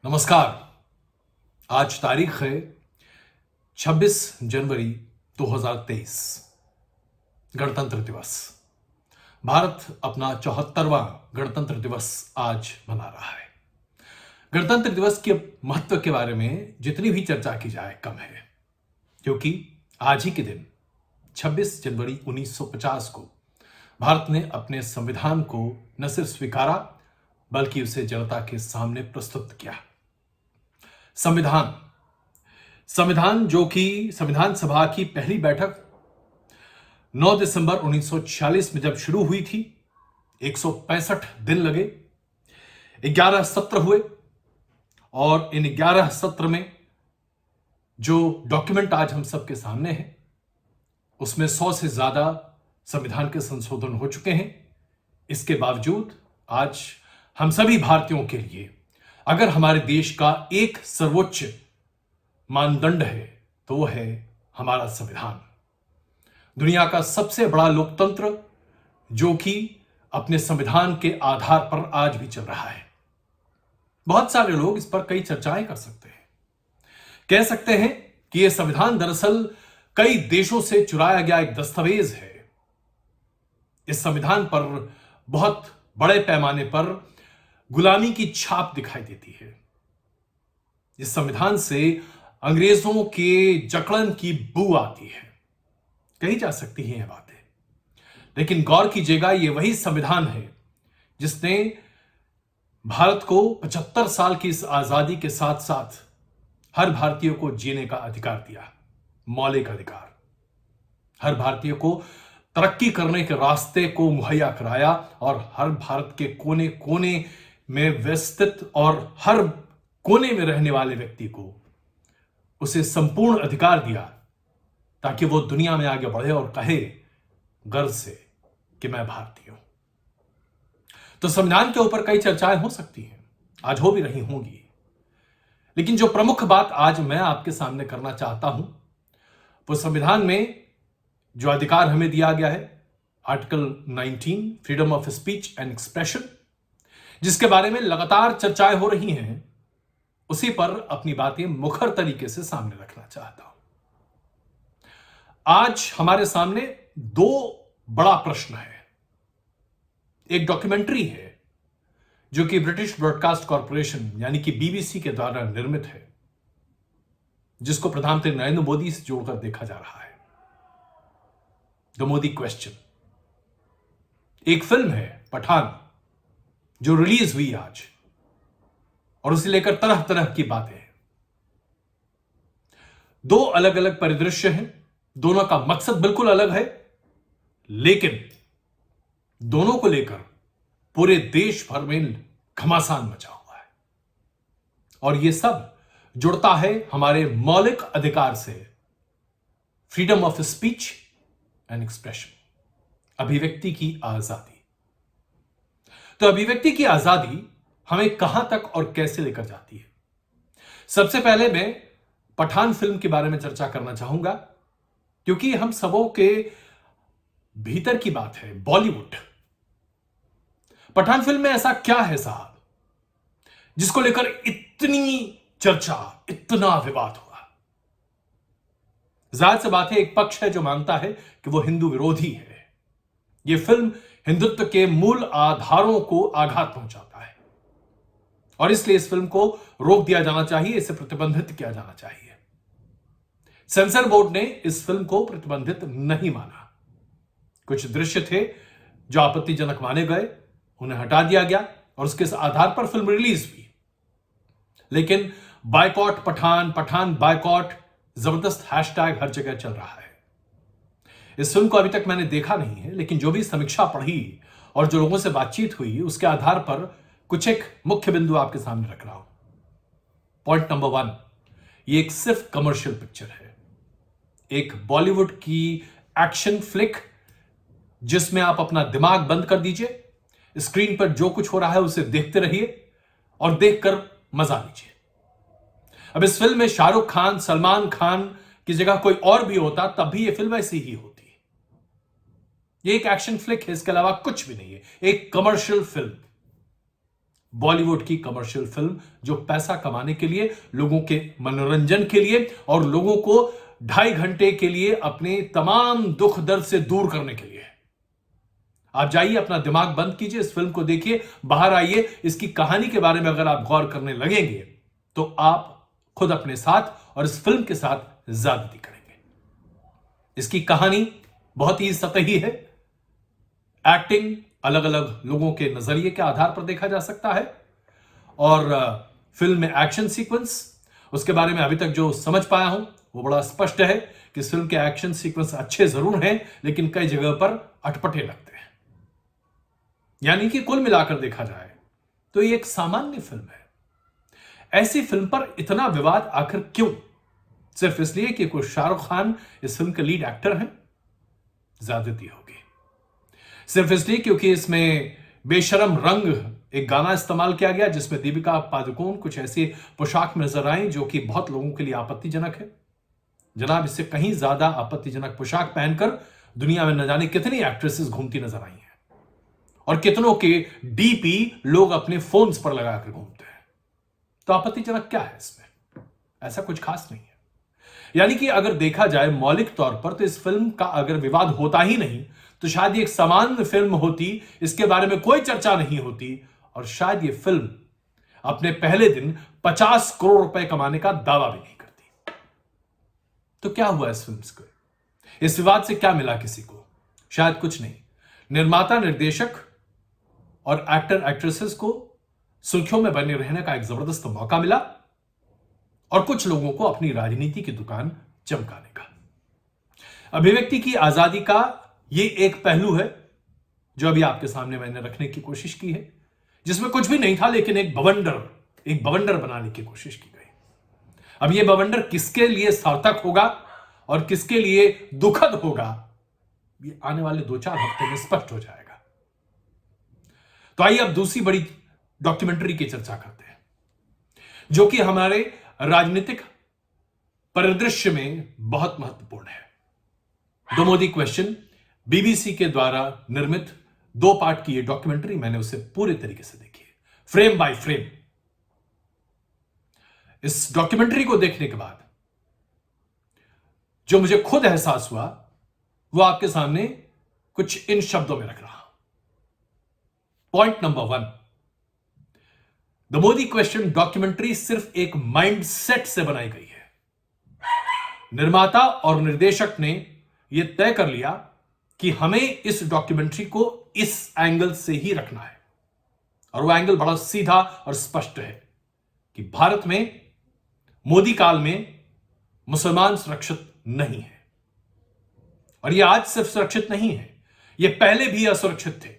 नमस्कार। आज तारीख है 26 जनवरी 2023, गणतंत्र दिवस। भारत अपना 74वां गणतंत्र दिवस आज मना रहा है। गणतंत्र दिवस के महत्व के बारे में जितनी भी चर्चा की जाए कम है, क्योंकि आज ही के दिन 26 जनवरी 1950 को भारत ने अपने संविधान को न सिर्फ स्वीकारा बल्कि उसे जनता के सामने प्रस्तुत किया। संविधान जो कि संविधान सभा की पहली बैठक 9 दिसंबर 1946 में जब शुरू हुई थी, 165 दिन लगे, 11 सत्र हुए और इन 11 सत्र में जो डॉक्यूमेंट आज हम सबके सामने है उसमें 100 से ज्यादा संविधान के संशोधन हो चुके हैं। इसके बावजूद आज हम सभी भारतीयों के लिए अगर हमारे देश का एक सर्वोच्च मानदंड है तो वो है हमारा संविधान। दुनिया का सबसे बड़ा लोकतंत्र जो कि अपने संविधान के आधार पर आज भी चल रहा है। बहुत सारे लोग इस पर कई चर्चाएं कर सकते हैं, कह सकते हैं कि यह संविधान दरअसल कई देशों से चुराया गया एक दस्तावेज है। इस संविधान पर बहुत बड़े पैमाने पर गुलामी की छाप दिखाई देती है। इस संविधान से अंग्रेजों के जकड़न की बू आती है, कही जा सकती है यह बातें। लेकिन गौर कीजिएगा, यह वही संविधान है जिसने भारत को 75 साल की इस आजादी के साथ साथ हर भारतीय को जीने का अधिकार दिया, मौलिक अधिकार। हर भारतीय को तरक्की करने के रास्ते को मुहैया कराया और हर भारत के कोने कोने में व्यस्तित और हर कोने में रहने वाले व्यक्ति को उसे संपूर्ण अधिकार दिया ताकि वो दुनिया में आगे बढ़े और कहे गर्व से कि मैं भारतीय हूं। तो संविधान के ऊपर कई चर्चाएं हो सकती हैं, आज हो भी रही होंगी, लेकिन जो प्रमुख बात आज मैं आपके सामने करना चाहता हूं वो संविधान में जो अधिकार हमें दिया गया है, article 19, freedom of speech and expression, जिसके बारे में लगातार चर्चाएं हो रही हैं, उसी पर अपनी बातें मुखर तरीके से सामने रखना चाहता हूं। आज हमारे सामने दो बड़ा प्रश्न है। एक डॉक्यूमेंट्री है जो कि ब्रिटिश ब्रॉडकास्ट कॉर्पोरेशन यानी कि बीबीसी के द्वारा निर्मित है, जिसको प्रधानमंत्री नरेंद्र मोदी से जोड़कर देखा जा रहा है, द मोदी क्वेश्चन। एक फिल्म है पठान जो रिलीज हुई आज और उसे लेकर तरह तरह की बातें हैं। दो अलग अलग परिदृश्य हैं, दोनों का मकसद बिल्कुल अलग है, लेकिन दोनों को लेकर पूरे देश भर में घमासान मचा हुआ है और यह सब जुड़ता है हमारे मौलिक अधिकार से, freedom of speech and expression, अभिव्यक्ति की आजादी। तो अभिव्यक्ति की आजादी हमें कहां तक और कैसे लेकर जाती है? सबसे पहले मैं पठान फिल्म के बारे में चर्चा करना चाहूंगा, क्योंकि हम सबों के भीतर की बात है। बॉलीवुड, पठान फिल्म में ऐसा क्या है साहब जिसको लेकर इतनी चर्चा, इतना विवाद हुआ? जाहिर सी बात है, एक पक्ष है जो मानता है कि वो हिंदू विरोधी है। यह फिल्म हिंदुत्व के मूल आधारों को आघात पहुंचाता है और इसलिए इस फिल्म को रोक दिया जाना चाहिए, इसे प्रतिबंधित किया जाना चाहिए। सेंसर बोर्ड ने इस फिल्म को प्रतिबंधित नहीं माना। कुछ दृश्य थे जो आपत्तिजनक माने गए, उन्हें हटा दिया गया और उसके आधार पर फिल्म रिलीज हुई। लेकिन बायकॉट पठान, पठान बायकॉट, जबरदस्त हैशटैग हर जगह चल रहा है। इस फिल्म को अभी तक मैंने देखा नहीं है, लेकिन जो भी समीक्षा पढ़ी और जो लोगों से बातचीत हुई उसके आधार पर कुछ एक मुख्य बिंदु आपके सामने रख रहा हूं। पॉइंट नंबर 1, ये एक सिर्फ कमर्शियल पिक्चर है, एक बॉलीवुड की एक्शन फ्लिक जिसमें आप अपना दिमाग बंद कर दीजिए, स्क्रीन पर जो कुछ हो रहा है उसे देखते रहिए और देखकर मजा लीजिए। अब इस फिल्म में शाहरुख खान, सलमान खान की जगह कोई और भी होता तब भी यह फिल्म ऐसी ही होती। ये एक एक्शन फ्लिक है, इसके अलावा कुछ भी नहीं है, एक कमर्शियल फिल्म। बॉलीवुड की कमर्शियल फिल्म जो पैसा कमाने के लिए, लोगों के मनोरंजन के लिए और लोगों को 2.5 घंटे के लिए अपने तमाम दुख दर्द से दूर करने के लिए। आप जाइए, अपना दिमाग बंद कीजिए, इस फिल्म को देखिए, बाहर आइए। इसकी कहानी के बारे में अगर आप गौर करने लगेंगे तो आप खुद अपने साथ और इस फिल्म के साथ ज्यादती करेंगे। इसकी कहानी बहुत ही सतही है। एक्टिंग अलग अलग लोगों के नजरिए के आधार पर देखा जा सकता है। और फिल्म में एक्शन सीक्वेंस, उसके बारे में अभी तक जो समझ पाया हूं वो बड़ा स्पष्ट है कि इस फिल्म के एक्शन सीक्वेंस अच्छे जरूर हैं, लेकिन कई जगह पर अटपटे लगते हैं। यानी कि कुल मिलाकर देखा जाए तो ये एक सामान्य फिल्म है। ऐसी फिल्म पर इतना विवाद आखिर क्यों? सिर्फ इसलिए कि कुछ शाहरुख खान इस फिल्म के लीड एक्टर हैं? ज्यादती होगी। सिर्फ इसलिए क्योंकि इसमें बेशरम रंग एक गाना इस्तेमाल किया गया जिसमें दीपिका पादुकोण कुछ ऐसी पोशाक में नजर आई जो कि बहुत लोगों के लिए आपत्तिजनक है। जनाब, इससे कहीं ज्यादा आपत्तिजनक पोशाक पहनकर दुनिया में न जाने कितनी एक्ट्रेसेस घूमती नजर आई हैं और कितनों के डीपी लोग अपने फोन्स पर लगाकर घूमते हैं। तो आपत्तिजनक क्या है इसमें? ऐसा कुछ खास नहीं है। यानी कि अगर देखा जाए मौलिक तौर पर तो इस फिल्म का अगर विवाद होता ही नहीं तो शायद ये एक सामान्य फिल्म होती, इसके बारे में कोई चर्चा नहीं होती और शायद ये फिल्म अपने पहले दिन 50 करोड़ रुपए कमाने का दावा भी नहीं करती। तो क्या हुआ इस फिल्म को? इस विवाद से क्या मिला किसी को? शायद कुछ नहीं। निर्माता, निर्देशक और एक्टर एक्ट्रेसेस को सुर्खियों में बने रहने का एक जबरदस्त मौका मिला और कुछ लोगों को अपनी राजनीति की दुकान चमकाने का। अभिव्यक्ति की आजादी का ये एक पहलू है जो अभी आपके सामने मैंने रखने की कोशिश की है, जिसमें कुछ भी नहीं था लेकिन एक बवंडर बनाने की कोशिश की गई। अब यह बवंडर किसके लिए सार्थक होगा और किसके लिए दुखद होगा, ये आने वाले 2-4 हफ्ते में स्पष्ट हो जाएगा। तो आइए अब दूसरी बड़ी डॉक्यूमेंट्री की चर्चा करते हैं जो कि हमारे राजनीतिक परिदृश्य में बहुत महत्वपूर्ण है। द मोदी क्वेश्चन, बीबीसी के द्वारा निर्मित 2 पार्ट की यह डॉक्यूमेंट्री, मैंने उसे पूरे तरीके से देखी है, फ्रेम बाय फ्रेम। इस डॉक्यूमेंट्री को देखने के बाद जो मुझे खुद एहसास हुआ वो आपके सामने कुछ इन शब्दों में रख रहा हूं। Point number 1, the Modi question documentary सिर्फ एक माइंडसेट से बनाई गई है। निर्माता और निर्देशक ने यह तय कर लिया कि हमें इस डॉक्यूमेंट्री को इस एंगल से ही रखना है और वो एंगल बड़ा सीधा और स्पष्ट है कि भारत में मोदी काल में मुसलमान सुरक्षित नहीं है। और ये आज सिर्फ सुरक्षित नहीं है, ये पहले भी असुरक्षित थे,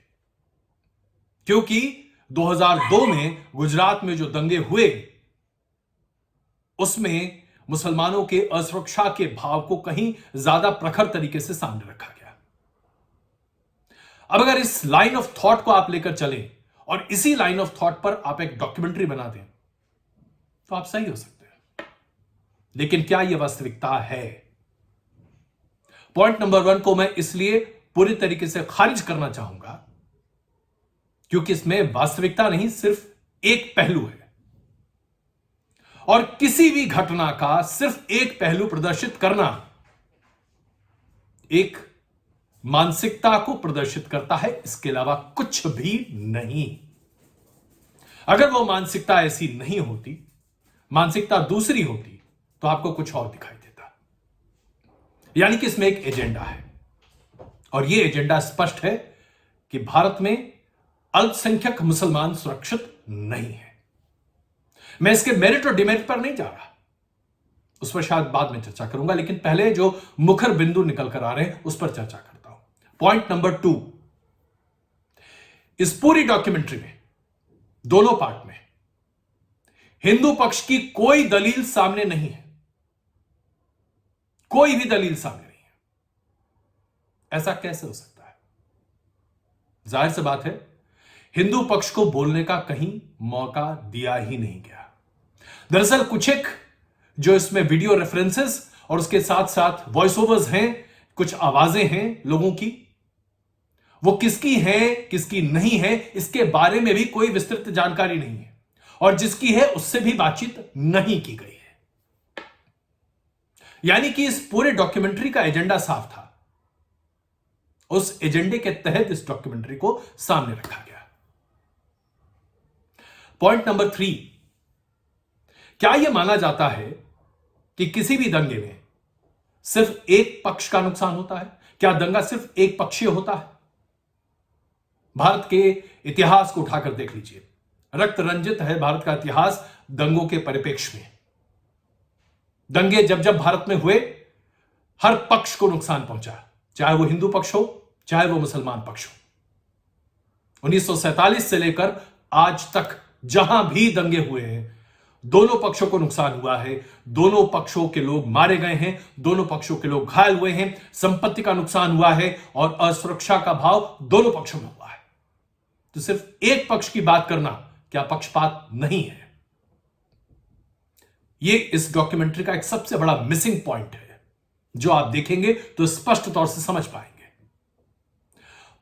क्योंकि 2002 में गुजरात में जो दंगे हुए उसमें मुसलमानों के असुरक्षा के भाव को कहीं ज्यादा प्रखर तरीके से सामने रखा गया। अब अगर इस लाइन ऑफ थॉट को आप लेकर चलें और इसी लाइन ऑफ थॉट पर आप एक डॉक्यूमेंट्री बना दें तो आप सही हो सकते हैं, लेकिन क्या यह वास्तविकता है? पॉइंट नंबर 1 को मैं इसलिए पूरी तरीके से खारिज करना चाहूंगा क्योंकि इसमें वास्तविकता नहीं, सिर्फ एक पहलू है और किसी भी घटना का सिर्फ एक पहलू प्रदर्शित करना एक मानसिकता को प्रदर्शित करता है, इसके अलावा कुछ भी नहीं। अगर वो मानसिकता ऐसी नहीं होती, मानसिकता दूसरी होती, तो आपको कुछ और दिखाई देता। यानी कि इसमें एक एजेंडा है और यह एजेंडा स्पष्ट है कि भारत में अल्पसंख्यक मुसलमान सुरक्षित नहीं है। मैं इसके मेरिट और डिमेरिट पर नहीं जा रहा, उस पर शायद बाद में चर्चा करूंगा, लेकिन पहले जो मुखर बिंदु निकल कर आ रहे हैं उस पर चर्चा करता हूं। पॉइंट नंबर 2, इस पूरी डॉक्यूमेंट्री में दोनों पार्ट में हिंदू पक्ष की कोई दलील सामने नहीं है, कोई भी दलील सामने नहीं है। ऐसा कैसे हो सकता है? जाहिर सी बात है, हिंदू पक्ष को बोलने का कहीं मौका दिया ही नहीं गया। दरअसल कुछ एक जो इसमें वीडियो रेफरेंसेस और उसके साथ साथ वॉइस ओवर्स हैं, कुछ आवाजें हैं लोगों की, वो किसकी है किसकी नहीं है इसके बारे में भी कोई विस्तृत जानकारी नहीं है, और जिसकी है उससे भी बातचीत नहीं की गई है। यानी कि इस पूरे डॉक्यूमेंट्री का एजेंडा साफ था। उस एजेंडे के तहत इस डॉक्यूमेंट्री को सामने रखा गया। पॉइंट नंबर 3, क्या यह माना जाता है कि किसी भी दंगे में सिर्फ एक पक्ष का नुकसान होता है? क्या दंगा सिर्फ एक पक्षीय होता है? भारत के इतिहास को उठाकर देख लीजिए। रक्त रंजित है भारत का इतिहास दंगों के परिप्रेक्ष्य में। दंगे जब जब भारत में हुए, हर पक्ष को नुकसान पहुंचा, चाहे वो हिंदू पक्ष हो, चाहे वो मुसलमान पक्ष हो। 1947 से लेकर आज तक जहां भी दंगे हुए हैं, दोनों पक्षों को नुकसान हुआ है, दोनों पक्षों के लोग मारे गए हैं, दोनों पक्षों के लोग घायल हुए हैं, संपत्ति का नुकसान हुआ है और असुरक्षा का भाव दोनों पक्षों में हुआ है। तो सिर्फ एक पक्ष की बात करना क्या पक्षपात नहीं है? यह इस डॉक्यूमेंट्री का एक सबसे बड़ा मिसिंग पॉइंट है, जो आप देखेंगे तो स्पष्ट तौर से समझ पाएंगे।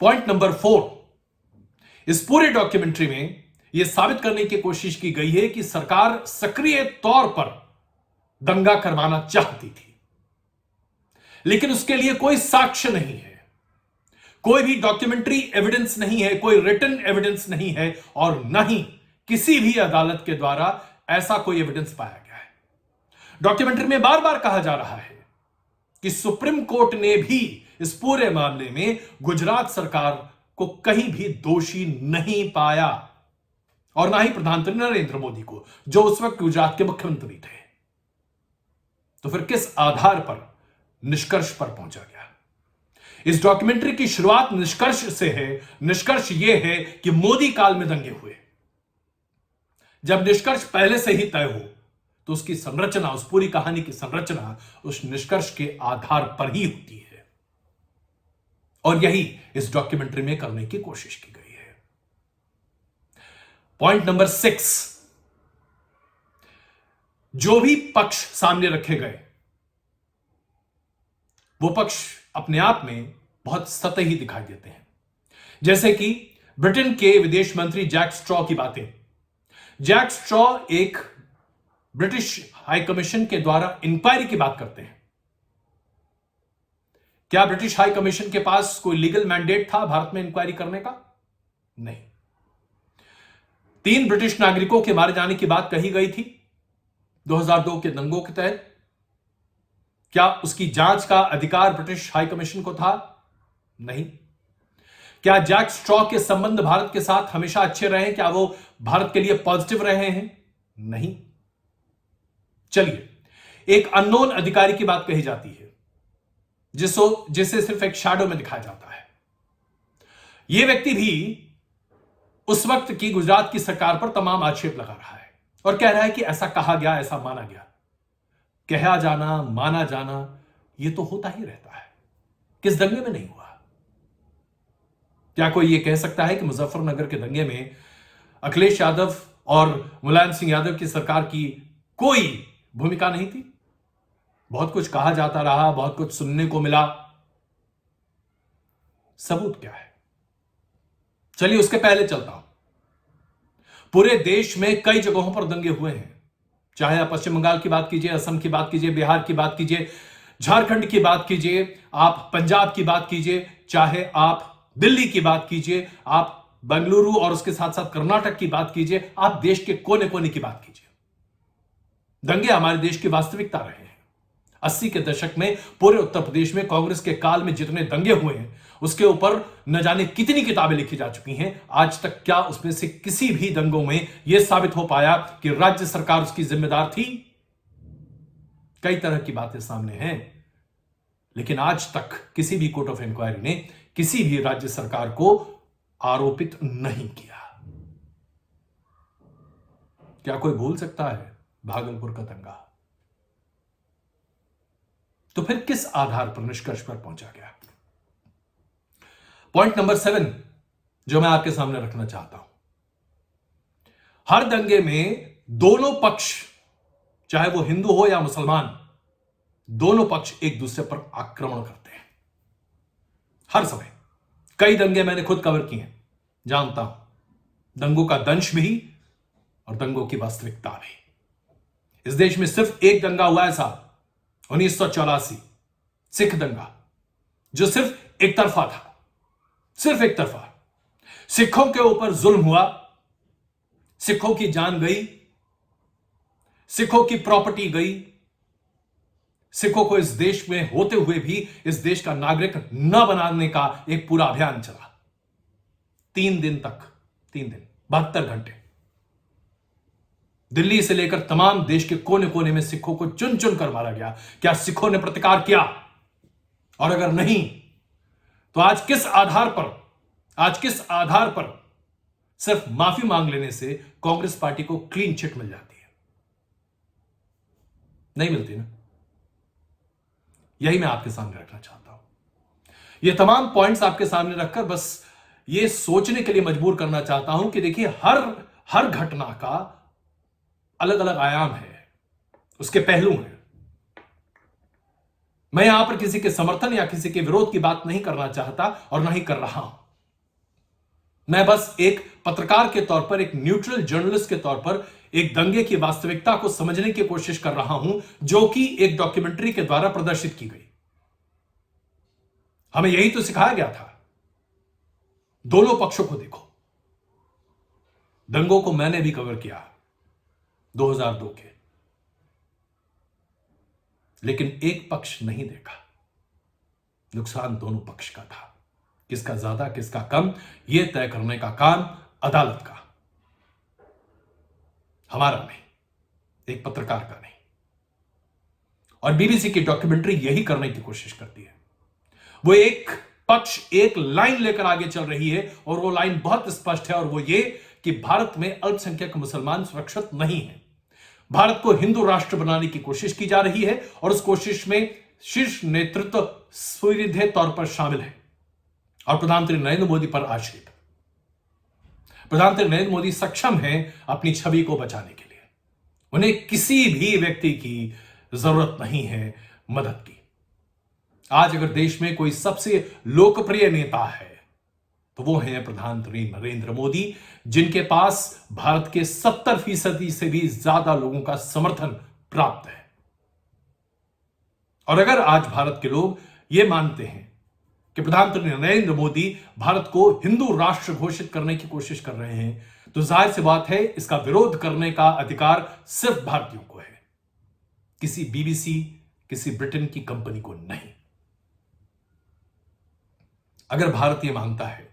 पॉइंट नंबर 4, इस पूरे डॉक्यूमेंट्री में यह साबित करने की कोशिश की गई है कि सरकार सक्रिय तौर पर दंगा करवाना चाहती थी, लेकिन उसके लिए कोई साक्ष्य नहीं है, कोई भी डॉक्यूमेंट्री एविडेंस नहीं है, कोई रिटन एविडेंस नहीं है, और न ही किसी भी अदालत के द्वारा ऐसा कोई एविडेंस पाया गया है। डॉक्यूमेंट्री में बार बार कहा जा रहा है कि सुप्रीम कोर्ट ने भी इस पूरे मामले में गुजरात सरकार को कहीं भी दोषी नहीं पाया, और ना ही प्रधानमंत्री नरेंद्र मोदी को, जो उस वक्त गुजरात के मुख्यमंत्री थे। तो फिर किस आधार पर निष्कर्ष पर पहुंचा गया? इस डॉक्यूमेंट्री की शुरुआत निष्कर्ष से है। निष्कर्ष यह है कि मोदी काल में दंगे हुए। जब निष्कर्ष पहले से ही तय हो तो उसकी संरचना, उस पूरी कहानी की संरचना उस निष्कर्ष के आधार पर ही होती है, और यही इस डॉक्यूमेंट्री में करने की कोशिश की गई है। पॉइंट नंबर 6, जो भी पक्ष सामने रखे गए, वो पक्ष अपने आप में बहुत सतही दिखाई देते हैं। जैसे कि ब्रिटेन के विदेश मंत्री जैक स्ट्रॉ की बातें। जैक स्ट्रॉ एक ब्रिटिश हाई कमीशन के द्वारा इंक्वायरी की बात करते हैं। क्या ब्रिटिश हाई कमीशन के पास कोई लीगल मैंडेट था भारत में इंक्वायरी करने का? नहीं। 3 ब्रिटिश नागरिकों के मारे जाने की बात कही गई थी 2002 के दंगों के तहत। क्या उसकी जांच का अधिकार ब्रिटिश हाई कमीशन को था? नहीं। क्या जैक स्ट्रॉ के संबंध भारत के साथ हमेशा अच्छे रहे? क्या वो भारत के लिए पॉजिटिव रहे हैं? नहीं। चलिए, एक अननोन अधिकारी की बात कही जाती है, जिसे सिर्फ एक शैडो में दिखाया जाता है। यह व्यक्ति भी उस वक्त की गुजरात की सरकार पर तमाम आक्षेप लगा रहा है और कह रहा है कि ऐसा कहा गया, ऐसा माना गया। कहा जाना, माना जाना, यह तो होता ही रहता है। किस दंगे में नहीं हुआ? क्या कोई यह कह सकता है कि मुजफ्फरनगर के दंगे में अखिलेश यादव और मुलायम सिंह यादव की सरकार की कोई भूमिका नहीं थी? बहुत कुछ कहा जाता रहा, बहुत कुछ सुनने को मिला। सबूत क्या है? चलिए उसके पहले चलता हूं। पूरे देश में कई जगहों पर दंगे हुए हैं, चाहे आप पश्चिम बंगाल की बात कीजिए, असम की बात कीजिए, बिहार की बात कीजिए, झारखंड की बात कीजिए, आप पंजाब की बात कीजिए, चाहे आप दिल्ली की बात कीजिए, आप बेंगलुरु और उसके साथ साथ कर्नाटक की बात कीजिए, आप देश के कोने कोने की बात कीजिए। दंगे हमारे देश की वास्तविकता रहे हैं। 80 के दशक में पूरे उत्तर प्रदेश में कांग्रेस के काल में जितने दंगे हुए हैं, उसके ऊपर न जाने कितनी किताबें लिखी जा चुकी हैं। आज तक क्या उसमें से किसी भी दंगों में यह साबित हो पाया कि राज्य सरकार उसकी जिम्मेदार थी? कई तरह की बातें सामने हैं, लेकिन आज तक किसी भी कोर्ट ऑफ इंक्वायरी ने किसी भी राज्य सरकार को आरोपित नहीं किया। क्या कोई भूल सकता है भागलपुर का दंगा? तो फिर किस आधार पर निष्कर्ष पर पहुंचा गया? पॉइंट नंबर 7 जो मैं आपके सामने रखना चाहता हूं, हर दंगे में दोनों पक्ष, चाहे वो हिंदू हो या मुसलमान, दोनों पक्ष एक दूसरे पर आक्रमण करते हैं हर समय। कई दंगे मैंने खुद कवर किए हैं, जानता हूं दंगों का दंश भी और दंगों की वास्तविकता भी। इस देश में सिर्फ एक दंगा हुआ है साहब, 1984 सिख दंगा, जो सिर्फ एक तरफा था, सिर्फ एक तरफा। सिखों के ऊपर जुल्म हुआ, सिखों की जान गई, सिखों की प्रॉपर्टी गई, सिखों को इस देश में होते हुए भी इस देश का नागरिक न बनाने का एक पूरा अभियान चला। 3 दिन तक, 3 दिन 72 घंटे दिल्ली से लेकर तमाम देश के कोने कोने में सिखों को चुन चुन कर मारा गया। क्या सिखों ने प्रतिकार किया? और अगर नहीं तो आज किस आधार पर सिर्फ माफी मांग लेने से कांग्रेस पार्टी को क्लीन चिट मिल जाती है? नहीं मिलती ना। यही मैं आपके सामने रखना चाहता हूं। ये तमाम पॉइंट्स आपके सामने रखकर बस ये सोचने के लिए मजबूर करना चाहता हूं कि देखिए हर घटना का अलग अलग आयाम है, उसके पहलू हैं। मैं यहां पर किसी के समर्थन या किसी के विरोध की बात नहीं करना चाहता और ना ही कर रहा हूं। मैं बस एक पत्रकार के तौर पर, एक न्यूट्रल जर्नलिस्ट के तौर पर एक दंगे की वास्तविकता को समझने की कोशिश कर रहा हूं, जो कि एक डॉक्यूमेंट्री के द्वारा प्रदर्शित की गई। हमें यही तो सिखाया गया था, दोनों पक्षों को देखो। दंगों को मैंने भी कवर किया 2002 के, लेकिन एक पक्ष नहीं देखा। नुकसान दोनों पक्ष का था। किसका ज्यादा किसका कम, यह तय करने का काम अदालत का, हमारा नहीं, एक पत्रकार का नहीं। और बीबीसी की डॉक्यूमेंट्री यही करने की कोशिश करती है। वो एक पक्ष एक लाइन लेकर आगे चल रही है और वो लाइन बहुत स्पष्ट है, और वो ये कि भारत में अल्पसंख्यक मुसलमान सुरक्षित नहीं है। भारत को हिंदू राष्ट्र बनाने की कोशिश की जा रही है और उस कोशिश में शीर्ष नेतृत्व सुविधा तौर पर शामिल है और प्रधानमंत्री नरेंद्र मोदी पर आश्रित। प्रधानमंत्री नरेंद्र मोदी सक्षम हैं अपनी छवि को बचाने के लिए। उन्हें किसी भी व्यक्ति की जरूरत नहीं है मदद की। आज अगर देश में कोई सबसे लोकप्रिय नेता है तो वो है प्रधानमंत्री नरेंद्र मोदी, जिनके पास भारत के 70% से भी ज्यादा लोगों का समर्थन प्राप्त है। और अगर आज भारत के लोग ये मानते हैं कि प्रधानमंत्री नरेंद्र मोदी भारत को हिंदू राष्ट्र घोषित करने की कोशिश कर रहे हैं, तो जाहिर सी बात है इसका विरोध करने का अधिकार सिर्फ भारतीयों को है, किसी बीबीसी, किसी ब्रिटेन की कंपनी को नहीं। अगर भारत यह मानता है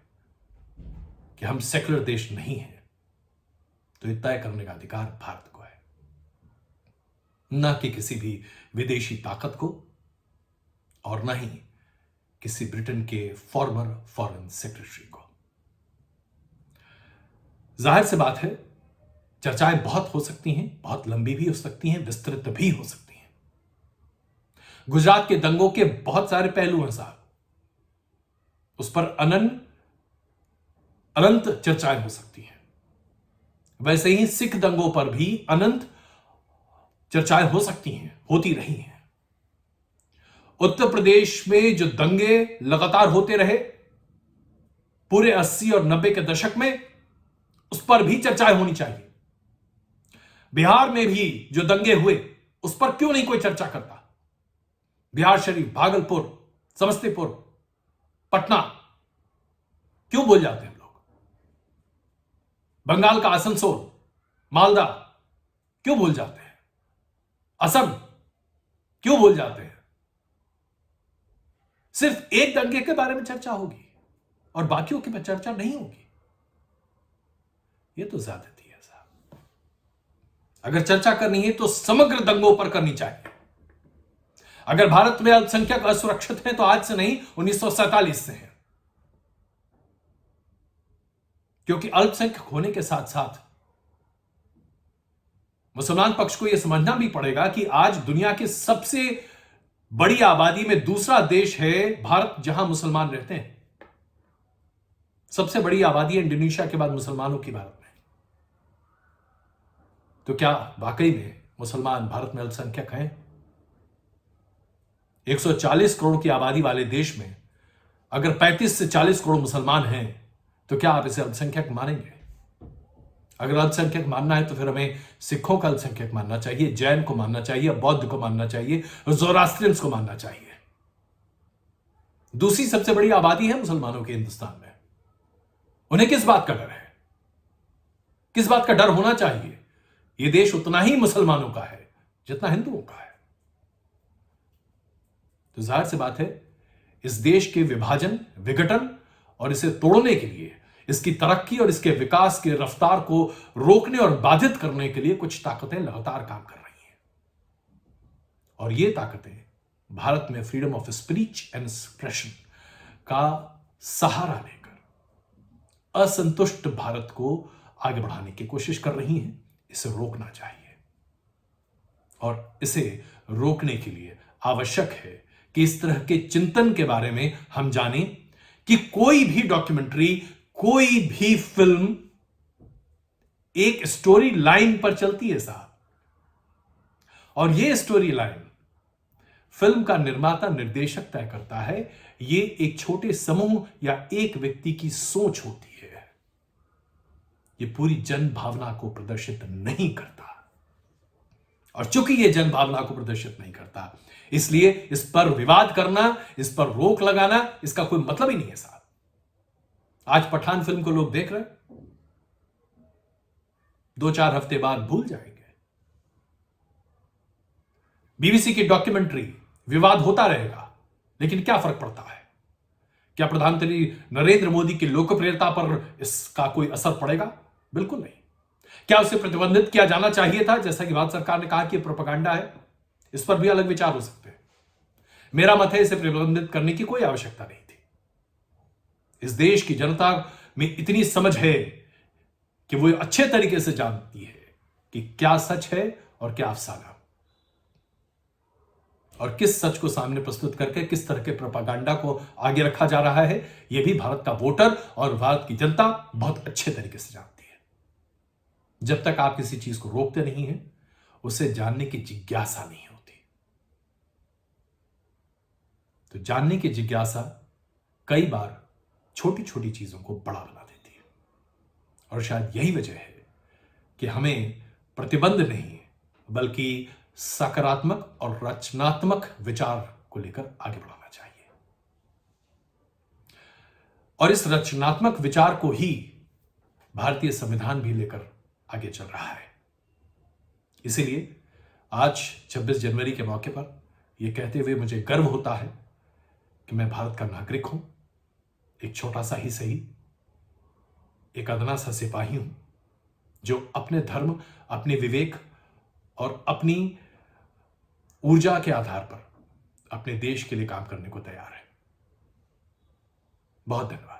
कि हम सेक्युलर देश नहीं हैं, तो यह तय करने का अधिकार भारत को है, ना कि किसी भी विदेशी ताकत को, और ना ही किसी ब्रिटेन के फॉर्मर फॉरेन सेक्रेटरी को। जाहिर सी बात है चर्चाएं बहुत हो सकती हैं, बहुत लंबी भी हो सकती हैं, विस्तृत भी हो सकती हैं। गुजरात के दंगों के बहुत सारे पहलू हैं साहब, उस पर अनंत चर्चाएं हो सकती हैं। वैसे ही सिख दंगों पर भी अनंत चर्चाएं हो सकती हैं, होती रही हैं। उत्तर प्रदेश में जो दंगे लगातार होते रहे पूरे 80 और 90 के दशक में, उस पर भी चर्चाएं होनी चाहिए। बिहार में भी जो दंगे हुए उस पर क्यों नहीं कोई चर्चा करता? बिहार शरीफ, भागलपुर, समस्तीपुर, पटना, क्यों भूल जाते हैं लोग? बंगाल का आसनसोल, मालदा, क्यों भूल जाते हैं? असम, क्यों भूल जाते हैं? सिर्फ एक दंगे के बारे में चर्चा होगी और बाकियों की चर्चा नहीं होगी। यह तो ज्यादती है साहब। अगर चर्चा करनी है तो समग्र दंगों पर करनी चाहिए। अगर भारत में अल्पसंख्यक असुरक्षित हैं तो आज से नहीं, 1947 से है। क्योंकि अल्पसंख्यक होने के साथ साथ मुसलमान पक्ष को यह समझना भी पड़ेगा कि आज दुनिया की सबसे बड़ी आबादी में दूसरा देश है भारत, जहां मुसलमान रहते हैं। सबसे बड़ी आबादी है इंडोनेशिया के बाद मुसलमानों की भारत में। तो क्या वाकई में मुसलमान भारत में अल्पसंख्यक हैं? 140 करोड़ की आबादी वाले देश में अगर 35 से 40 करोड़ मुसलमान हैं तो क्या आप इसे अल्पसंख्यक मानेंगे? अगर अल्पसंख्यक मानना है तो फिर हमें सिखों का अल्पसंख्यक मानना चाहिए, जैन को मानना चाहिए, बौद्ध को मानना चाहिए, ज़ोरास्ट्रियंस को मानना चाहिए। दूसरी सबसे बड़ी आबादी है मुसलमानों के हिंदुस्तान में। उन्हें किस बात का डर है? किस बात का डर होना चाहिए? यह देश उतना ही मुसलमानों का है जितना हिंदुओं का है। तो जाहिर सी बात है, इस देश के विभाजन, विघटन और इसे तोड़ने के लिए, इसकी तरक्की और इसके विकास की रफ्तार को रोकने और बाधित करने के लिए कुछ ताकतें लगातार काम कर रही हैं। और ये ताकतें भारत में freedom of speech and expression का सहारा लेकर असंतुष्ट भारत को आगे बढ़ाने की कोशिश कर रही हैं। इसे रोकना चाहिए और इसे रोकने के लिए आवश्यक है कि इस तरह के चिंतन के बारे में हम जानें कि कोई भी डॉक्यूमेंट्री, कोई भी फिल्म एक स्टोरी लाइन पर चलती है साहब, और यह स्टोरी लाइन फिल्म का निर्माता, निर्देशक तय करता है। यह एक छोटे समूह या एक व्यक्ति की सोच होती है। यह पूरी जन भावना को प्रदर्शित नहीं करता, और चूंकि यह जन भावना को प्रदर्शित नहीं करता, इसलिए इस पर विवाद करना, इस पर रोक लगाना, इसका कोई मतलब ही नहीं है साहब। आज पठान फिल्म को लोग देख रहे हैं, 2-4 हफ्ते बाद भूल जाएंगे। बीबीसी की डॉक्यूमेंट्री, विवाद होता रहेगा, लेकिन क्या फर्क पड़ता है? क्या प्रधानमंत्री नरेंद्र मोदी की लोकप्रियता पर इसका कोई असर पड़ेगा? बिल्कुल नहीं। क्या उसे प्रतिबंधित किया जाना चाहिए था, जैसा कि भारत सरकार ने कहा कि प्रोपेगेंडा है? इस पर भी अलग विचार हो सकते हैं। मेरा मत है, इसे प्रतिबंधित करने की कोई आवश्यकता नहीं थी। इस देश की जनता में इतनी समझ है कि वो अच्छे तरीके से जानती है कि क्या सच है और क्या अफसाना, और किस सच को सामने प्रस्तुत करके किस तरह के प्रोपेगेंडा को आगे रखा जा रहा है, यह भी भारत का वोटर और भारत की जनता बहुत अच्छे तरीके से जानती है। जब तक आप किसी चीज को रोकते नहीं हैं, उसे जानने की जिज्ञासा नहीं होती। तो जानने की जिज्ञासा कई बार छोटी छोटी चीजों को बड़ा बना देती है, और शायद यही वजह है कि हमें प्रतिबंध नहीं बल्कि सकारात्मक और रचनात्मक विचार को लेकर आगे बढ़ाना चाहिए। और इस रचनात्मक विचार को ही भारतीय संविधान भी लेकर आगे चल रहा है। इसीलिए आज 26 जनवरी के मौके पर यह कहते हुए मुझे गर्व होता है कि मैं भारत का नागरिक हूं, एक छोटा सा ही सही, एक अदना सा सिपाही हूं, जो अपने धर्म, अपने विवेक और अपनी ऊर्जा के आधार पर अपने देश के लिए काम करने को तैयार है। बहुत धन्यवाद।